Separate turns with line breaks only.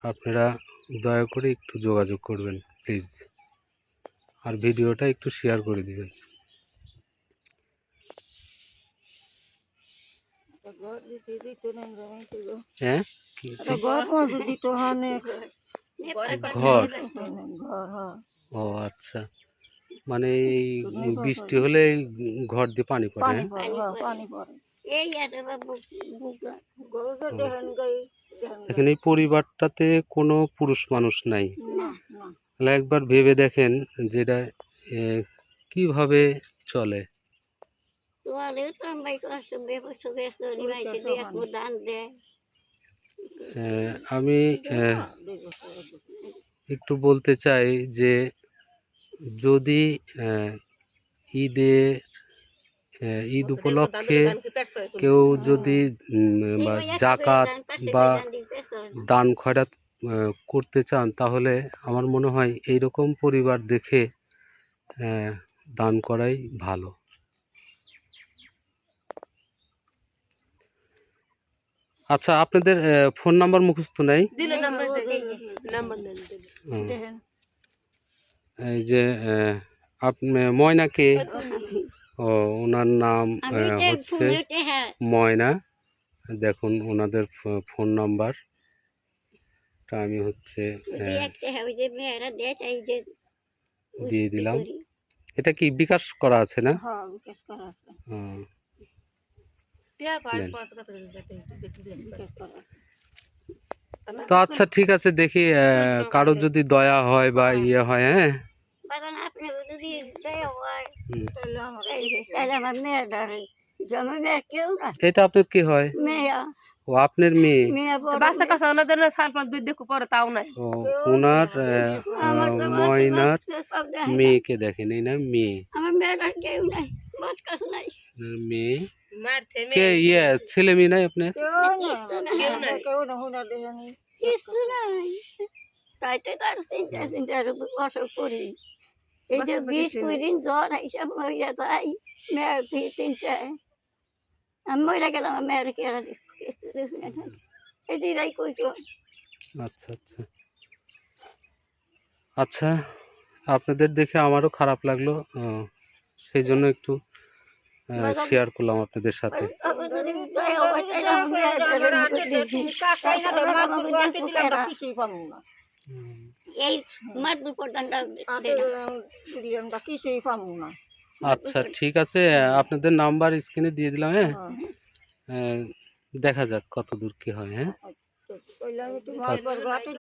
আপনারা দয়া করে একটু যোগাযোগ করবেন প্লিজ, আর ভিডিওটা একটু শেয়ার করে দিবেন। হ্যাঁ, ঘর? ও আচ্ছা, মানে এই বৃষ্টি হলে ঘর দিয়ে পানি পড়ে? হ্যাঁ, দেখেন এই পরিবারটাতে কোনো পুরুষ মানুষ নাই। তাহলে একবার ভেবে দেখেন যেটা কিভাবে চলে। আমি একটু বলতে চাই যে যদি ঈদ উপলক্ষে কেউ যদি বা জাকাত বা দান খয়রাত করতে চান, তাহলে আমার মনে হয় এইরকম পরিবার দেখে দান করাই ভালো। আচ্ছা, আপনাদের ফোন নাম্বার মুখস্থ নাই? এই যে আপনি ময়নাকে, ও ওনার নাম হচ্ছে ময়না। দেখুন ওনাদের ফোন নাম্বারটা আমি হচ্ছে দিয়ে দিলাম। এটা কি বিকাশ করা আছে না? তো আচ্ছা ঠিক আছে, দেখি কারো যদি দয়া হয় বা ইয়ে হয়। হ্যাঁ, এটা আপনার কি হয়? ও আপনার মেয়ে? ও ওনার ময়নার মেয়েকে দেখেন, এই না মেয়ে? মেয়ে কে ইয়ে ছেলে মেয়ে নাই আপনার? অসুখ করি এই যে 20 দিন জ্বর হিসাব হইয়া যায়, মেয়ের 3টা আমি মরে গেলাম, মেয়ের কি আর এই দিদাই কইতো। আচ্ছা আচ্ছা আচ্ছা, আপনাদের দেখে আমারও খারাপ লাগলো, সেই জন্য একটু শেয়ার করলাম আপনাদের সাথে। আচ্ছা ঠিক আছে, আপনাদের নাম্বার স্ক্রিনে দিয়ে দিলাম। হ্যাঁ, দেখা যাক কত দূর কি হয়। হ্যাঁ।